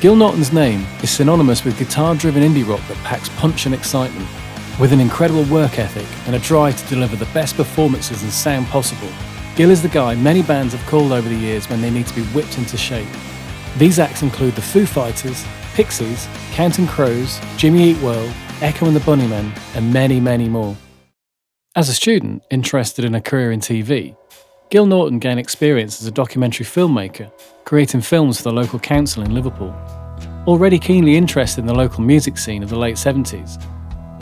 Gil Norton's name is synonymous with guitar-driven indie rock that packs punch and excitement. With an incredible work ethic and a drive to deliver the best performances and sound possible, Gil is the guy many bands have called over the years when they need to be whipped into shape. These acts include the Foo Fighters, Pixies, Counting Crows, Jimmy Eat World, Echo and the Bunnymen, and many, many more. As a student interested in a career in TV, Gil Norton gained experience as a documentary filmmaker, creating films for the local council in Liverpool. Already keenly interested in the local music scene of the late 70s,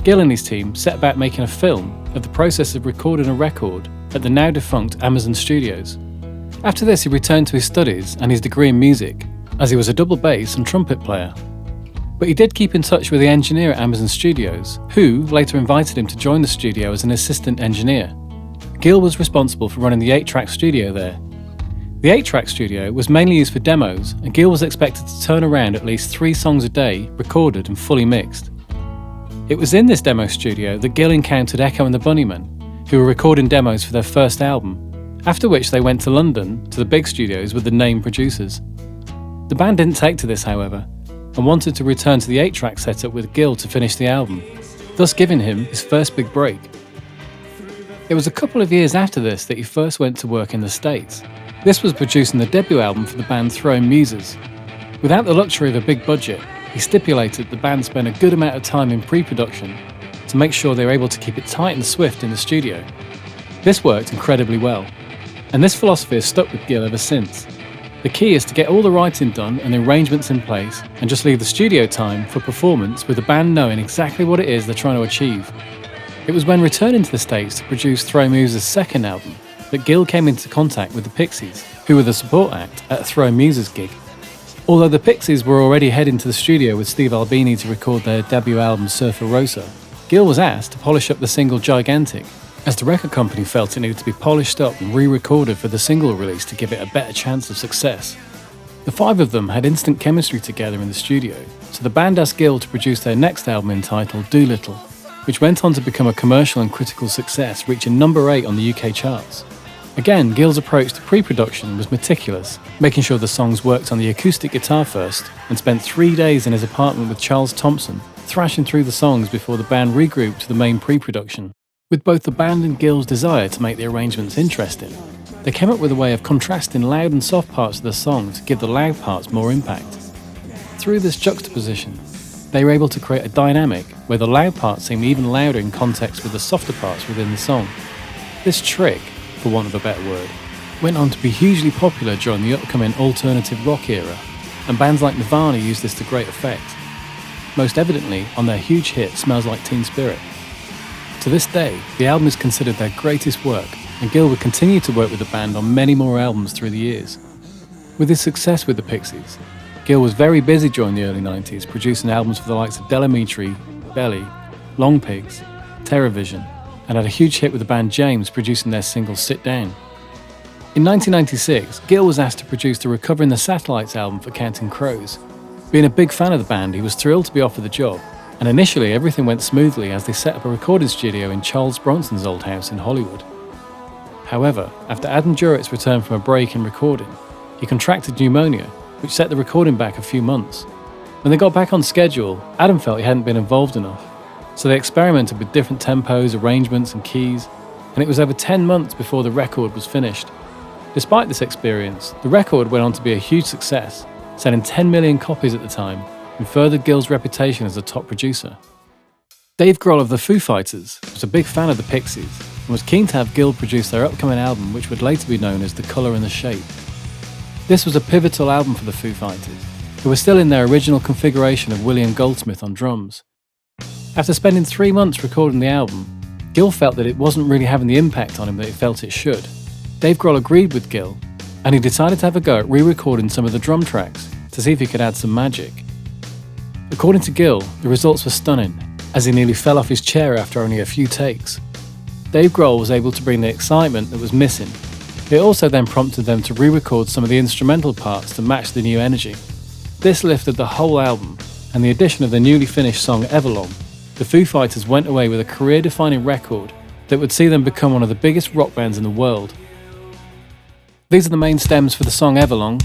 Gil and his team set about making a film of the process of recording a record at the now defunct Amazon Studios. After this, he returned to his studies and his degree in music, as he was a double bass and trumpet player. But he did keep in touch with the engineer at Amazon Studios, who later invited him to join the studio as an assistant engineer. Gil was responsible for running the 8-track studio there. The 8-track studio was mainly used for demos, and Gil was expected to turn around at least 3 songs a day, recorded and fully mixed. It was in this demo studio that Gil encountered Echo and the Bunnymen, who were recording demos for their first album, after which they went to London to the big studios with the name producers. The band didn't take to this, however, and wanted to return to the 8-track setup with Gil to finish the album, thus giving him his first big break. It was a couple of years after this that he first went to work in the States. This was producing the debut album for the band Throwing Muses. Without the luxury of a big budget, he stipulated the band spend a good amount of time in pre-production to make sure they were able to keep it tight and swift in the studio. This worked incredibly well, and this philosophy has stuck with Gil ever since. The key is to get all the writing done and the arrangements in place, and just leave the studio time for performance with the band knowing exactly what it is they're trying to achieve. It was when returning to the States to produce Throwing Muses' second album that Gil came into contact with the Pixies, who were the support act at a Throwing Muses gig. Although the Pixies were already heading to the studio with Steve Albini to record their debut album Surfer Rosa, Gil was asked to polish up the single Gigantic, as the record company felt it needed to be polished up and re-recorded for the single release to give it a better chance of success. The 5 of them had instant chemistry together in the studio, so the band asked Gil to produce their next album entitled Doolittle, which went on to become a commercial and critical success, reaching number 8 on the UK charts. Again, Gil's approach to pre-production was meticulous, making sure the songs worked on the acoustic guitar first, and spent 3 days in his apartment with Charles Thompson, thrashing through the songs before the band regrouped to the main pre-production. With both the band and Gil's desire to make the arrangements interesting, they came up with a way of contrasting loud and soft parts of the song to give the loud parts more impact. Through this juxtaposition, they were able to create a dynamic where the loud parts seemed even louder in context with the softer parts within the song. This trick, for want of a better word, went on to be hugely popular during the upcoming alternative rock era, and bands like Nirvana used this to great effect, most evidently on their huge hit Smells Like Teen Spirit. To this day, the album is considered their greatest work, and Gil would continue to work with the band on many more albums through the years. With his success with the Pixies, Gil was very busy during the early 90s producing albums for the likes of Del Amitri, Belly, Long Pigs, Terrorvision, and had a huge hit with the band James producing their single Sit Down. In 1996, Gil was asked to produce the Recovering the Satellites album for Counting Crows. Being a big fan of the band, he was thrilled to be offered the job, and initially everything went smoothly as they set up a recording studio in Charles Bronson's old house in Hollywood. However, after Adam Duritz returned from a break in recording, he contracted pneumonia, which set the recording back a few months. When they got back on schedule, Adam felt he hadn't been involved enough, so they experimented with different tempos, arrangements and keys, and it was over 10 months before the record was finished. Despite this experience, the record went on to be a huge success, selling 10 million copies at the time, and furthered Gil's reputation as a top producer. Dave Grohl of the Foo Fighters was a big fan of the Pixies, and was keen to have Gil produce their upcoming album, which would later be known as The Colour and the Shape. This was a pivotal album for the Foo Fighters, who were still in their original configuration of William Goldsmith on drums. After spending 3 months recording the album, Gil felt that it wasn't really having the impact on him that he felt it should. Dave Grohl agreed with Gil, and he decided to have a go at re-recording some of the drum tracks to see if he could add some magic. According to Gil, the results were stunning, as he nearly fell off his chair after only a few takes. Dave Grohl was able to bring the excitement that was missing. It also then prompted them to re-record some of the instrumental parts to match the new energy. This lifted the whole album, and the addition of the newly finished song Everlong, the Foo Fighters went away with a career-defining record that would see them become one of the biggest rock bands in the world. These are the main stems for the song Everlong.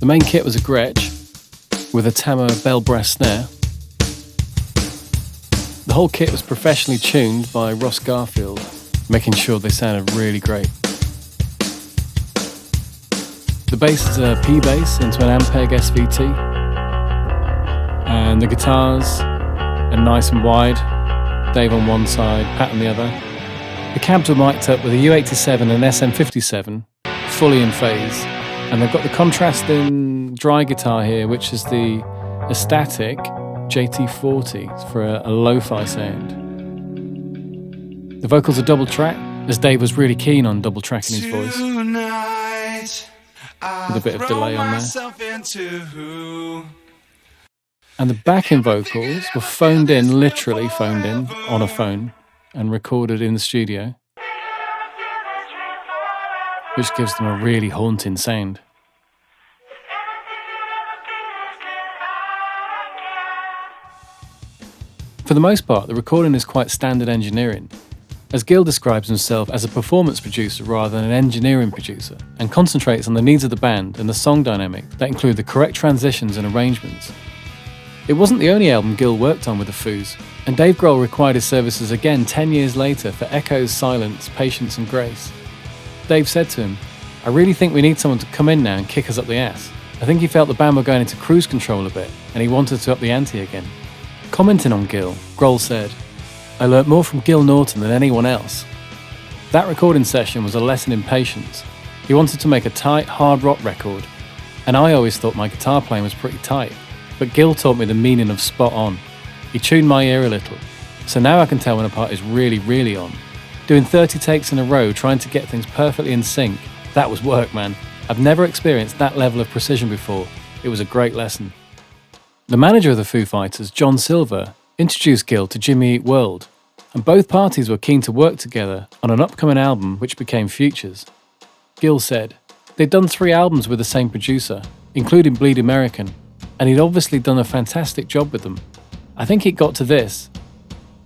The main kit was a Gretsch with a Tama bell brass snare. The whole kit was professionally tuned by Ross Garfield, making sure they sounded really great. The bass is a P bass into an Ampeg SVT, and the guitars are nice and wide, Dave on one side, Pat on the other. The cabs were mic'd up with a U87 and SM57, fully in phase, and they've got the contrasting dry guitar here, which is the Static JT40 for a lo-fi sound. The vocals are double track, as Dave was really keen on double tracking his voice, with a bit of delay on there. And the backing vocals were phoned in, literally phoned in on a phone and recorded in the studio, which gives them a really haunting sound. For the most part, the recording is quite standard engineering, as Gil describes himself as a performance producer rather than an engineering producer, and concentrates on the needs of the band and the song dynamic that include the correct transitions and arrangements. It wasn't the only album Gil worked on with the Foos, and Dave Grohl required his services again 10 years later for Echoes, Silence, Patience and Grace. Dave said to him, "I really think we need someone to come in now and kick us up the ass." I think he felt the band were going into cruise control a bit, and he wanted to up the ante again. Commenting on Gil, Grohl said, "I learnt more from Gil Norton than anyone else. That recording session was a lesson in patience. He wanted to make a tight, hard rock record, and I always thought my guitar playing was pretty tight. But Gil taught me the meaning of spot on. He tuned my ear a little, so now I can tell when a part is really, really on. Doing 30 takes in a row, trying to get things perfectly in sync, that was work, man. I've never experienced that level of precision before. It was a great lesson." The manager of the Foo Fighters, John Silver, introduced Gil to Jimmy Eat World, and both parties were keen to work together on an upcoming album which became Futures. Gil said, "They'd done 3 albums with the same producer, including Bleed American, and he'd obviously done a fantastic job with them. I think it got to this.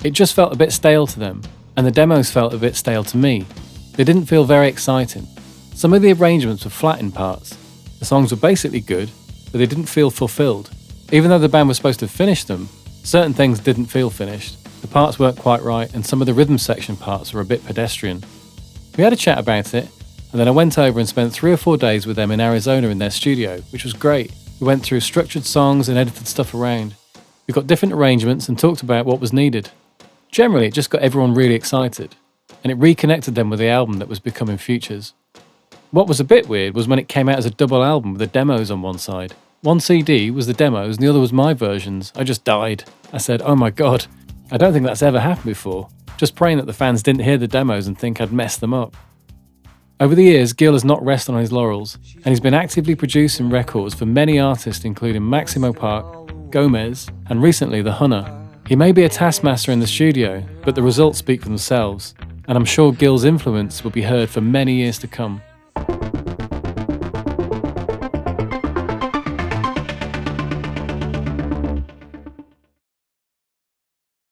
It just felt a bit stale to them, and the demos felt a bit stale to me. They didn't feel very exciting. Some of the arrangements were flat in parts. The songs were basically good, but they didn't feel fulfilled. Even though the band was supposed to finish them, certain things didn't feel finished. The parts weren't quite right, and some of the rhythm section parts were a bit pedestrian." We had a chat about it, and then I went over and spent 3 or 4 days with them in Arizona in their studio, which was great. We went through structured songs and edited stuff around. We got different arrangements and talked about what was needed. Generally, it just got everyone really excited, and it reconnected them with the album that was becoming Futures. What was a bit weird was when it came out as a double album with the demos on one side. One CD was the demos and the other was my versions. I just died. I said, "Oh my god, I don't think that's ever happened before." Just praying that the fans didn't hear the demos and think I'd messed them up. Over the years, Gil has not rested on his laurels, and he's been actively producing records for many artists including Maximo Park, Gomez, and recently The Hunter. He may be a taskmaster in the studio, but the results speak for themselves, and I'm sure Gil's influence will be heard for many years to come.